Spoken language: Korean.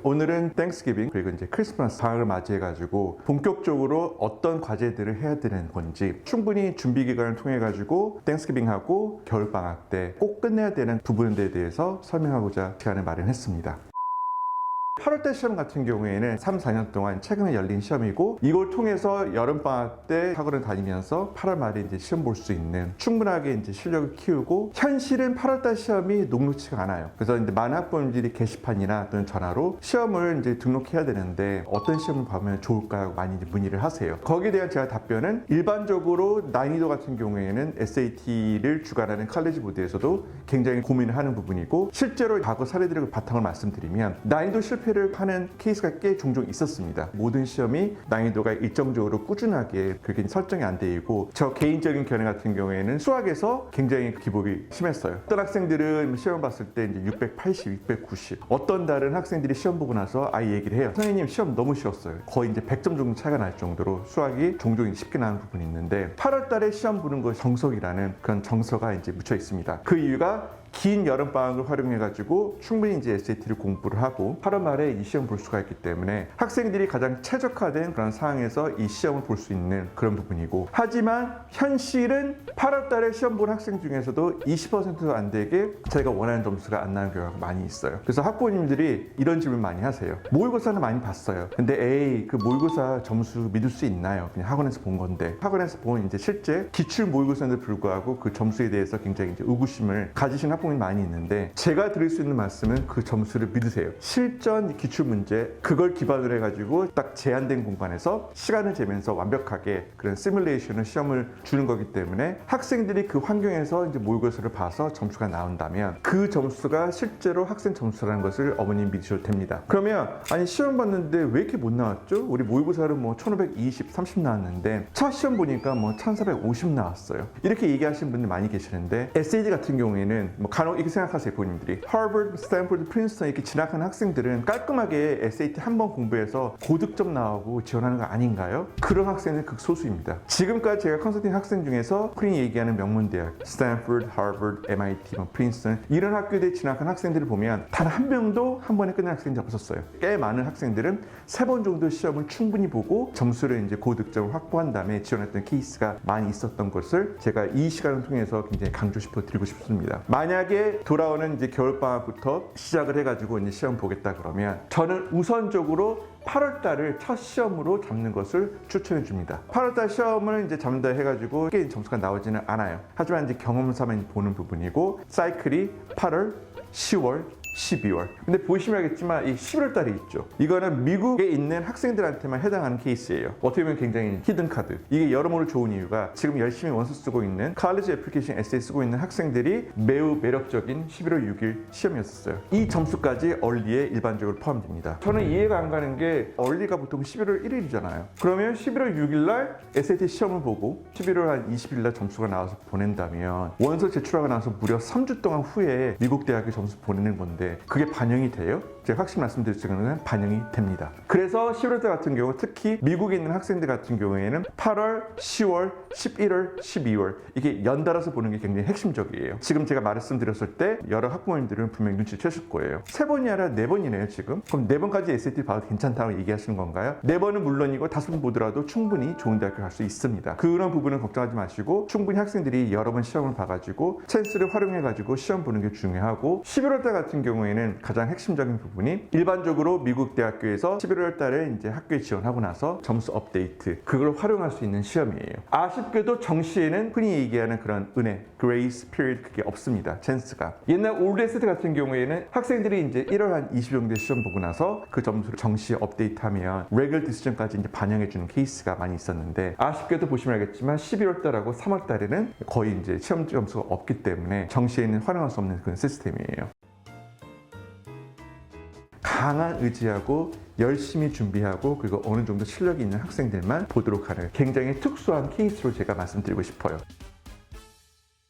오늘은 땡스기빙 그리고 이제 크리스마스 방학을 맞이해가지고 본격적으로 어떤 과제들을 해야 되는 건지 충분히 준비 기간을 통해가지고 땡스기빙하고 겨울방학 때 꼭 끝내야 되는 부분들에 대해서 설명하고자 시간을 마련했습니다. 8월달 시험 같은 경우에는 3, 4년 동안 최근에 열린 시험이고 이걸 통해서 여름방학 때 학원을 다니면서 8월 말에 이제 시험 볼 수 있는 충분하게 이제 실력을 키우고 현실은 8월달 시험이 녹록치가 않아요. 그래서 이제 많은 학부모님들이 게시판이나 또는 전화로 시험을 이제 등록해야 되는데 어떤 시험을 보면 좋을까 많이 이제 문의를 하세요. 거기에 대한 제가 답변은 일반적으로 난이도 같은 경우에는 SAT를 주관하는 칼리지 보드에서도 굉장히 고민을 하는 부분이고 실제로 과거 사례들을 바탕을 말씀드리면 난이도 실패를 하는 케이스가 꽤 종종 있었습니다. 모든 시험이 난이도가 일정적으로 꾸준하게 그렇게 설정이 안 돼 있고 저 개인적인 견해 같은 경우에는 수학에서 굉장히 기복이 심했어요. 어떤 학생들은 시험 봤을 때 이제 680, 690 어떤 다른 학생들이 시험 보고 나서 아예 얘기를 해요. 선생님 시험 너무 쉬웠어요. 거의 이제 100점 정도 차이가 날 정도로 수학이 종종 쉽게 나는 부분이 있는데 8월 달에 시험 보는 거 정석이라는 그런 정서가 이제 묻혀 있습니다. 그 이유가 긴 여름방학을 활용해가지고 충분히 이제 SAT를 공부를 하고 8월 말에 이 시험 볼 수가 있기 때문에 학생들이 가장 최적화된 그런 상황에서 이 시험을 볼 수 있는 그런 부분이고 하지만 현실은 8월 달에 시험 본 학생 중에서도 20%도 안 되게 자기가 원하는 점수가 안 나는 경우가 많이 있어요. 그래서 학부모님들이 이런 질문 많이 하세요. 모의고사는 많이 봤어요. 근데 에이 그 모의고사 점수 믿을 수 있나요? 그냥 학원에서 본 건데 학원에서 본 이제 실제 기출 모의고사인데도 불구하고 그 점수에 대해서 굉장히 이제 의구심을 가지신 학부모님이 많이 있는데 제가 드릴 수 있는 말씀은 그 점수를 믿으세요. 실전 기출 문제 그걸 기반으로 해가지고 딱 제한된 공간에서 시간을 재면서 완벽하게 그런 시뮬레이션을 시험을 주는 거기 때문에 학생들이 그 환경에서 이제 모의고사를 봐서 점수가 나온다면 그 점수가 실제로 학생 점수라는 것을 어머님 믿으셔도 됩니다. 그러면 아니 시험 봤는데 왜 이렇게 못 나왔죠? 우리 모의고사는 뭐 1520, 30 나왔는데 첫 시험 보니까 뭐 1450 나왔어요. 이렇게 얘기하시는 분들 많이 계시는데 SAT 같은 경우에는 뭐 간혹 이렇게 생각하세요. 본인들이 하버드, 스탠포드, 프린스턴 이렇게 진학한 학생들은 깔끔하게 SAT 한 번 공부해서 고득점 나오고 지원하는 거 아닌가요? 그런 학생은 극소수입니다. 지금까지 제가 컨설팅 학생 중에서 흔히 얘기하는 명문대학 스탠포드, 하버드, MIT, 프린스턴 이런 학교에 진학한 학생들을 보면 단 한 명도 한 번에 끝낸 학생이 없었어요. 꽤 많은 학생들은 3번 정도 시험을 충분히 보고 점수를 이제 고득점을 확보한 다음에 지원했던 케이스가 많이 있었던 것을 제가 이 시간을 통해서 굉장히 강조시켜 드리고 싶습니다. 만약에 돌아오는 이제 겨울방학부터 시작을 해가지고 이제 시험 보겠다 그러면 저는 우선적으로 8월 달을 첫 시험으로 잡는 것을 추천해 줍니다. 8월 달 시험을 이제 잡는다 해가지고 꽤 점수가 나오지는 않아요. 하지만 이제 경험 삼아 보는 부분이고 사이클이 8월, 10월, 12월. 근데 보시면 알겠지만 이 11월 달이 있죠. 이거는 미국에 있는 학생들한테만 해당하는 케이스예요. 어떻게 보면 굉장히 히든 카드. 이게 여러모로 좋은 이유가 지금 열심히 원서 쓰고 있는 칼리지 애플리케이션 에세이 쓰고 있는 학생들이 매우 매력적인 11월 6일 시험이었어요. 이 점수까지 얼리에 일반적으로 포함됩니다. 저는 이해가 안 가는 게 얼리가 보통 11월 1일이잖아요. 그러면 11월 6일 날 SAT 시험을 보고 11월 한 20일 날 점수가 나와서 보낸다면 원서 제출하고 나서 무려 3주 동안 후에 미국 대학에 점수 보내는 건데 그게 반영이 돼요? 제가 확실히 말씀드리는 반영이 됩니다. 그래서 11월 달 같은 경우 특히 미국에 있는 학생들 같은 경우에는 8월, 10월, 11월, 12월 이게 연달아서 보는 게 굉장히 핵심적이에요. 지금 제가 말씀드렸을 때 여러 학부모님들은 분명히 눈치채실 거예요. 3번이 아니라 4번이네요 지금. 그럼 4번까지 SAT 봐도 괜찮다고 얘기하시는 건가요? 4번은 물론이고 5번 보더라도 충분히 좋은 대학교 갈 수 있습니다. 그런 부분은 걱정하지 마시고 충분히 학생들이 여러 번 시험을 봐가지고 찬스를 활용해가지고 시험 보는 게 중요하고 11월 달 같은 경우에는 가장 핵심적인 부분이 일반적으로 미국 대학교에서 11월 달에 이제 학교에 지원하고 나서 점수 업데이트 그걸 활용할 수 있는 시험이에요. 아쉽게도 정시에는 흔히 얘기하는 그런 은혜, grace period 그게 없습니다. 찬스가. 옛날 올드 SAT 같은 경우에는 학생들이 이제 1월 한 20일 정도 시험 보고 나서 그 점수를 정시에 업데이트하면 regular decision까지 이제 반영해주는 케이스가 많이 있었는데 아쉽게도 보시면 알겠지만 12월 달하고 3월 달에는 거의 이제 시험 점수가 없기 때문에 정시에는 활용할 수 없는 그런 시스템이에요. 강한 의지하고 열심히 준비하고 그리고 어느 정도 실력이 있는 학생들만 보도록 하는 굉장히 특수한 케이스로 제가 말씀드리고 싶어요.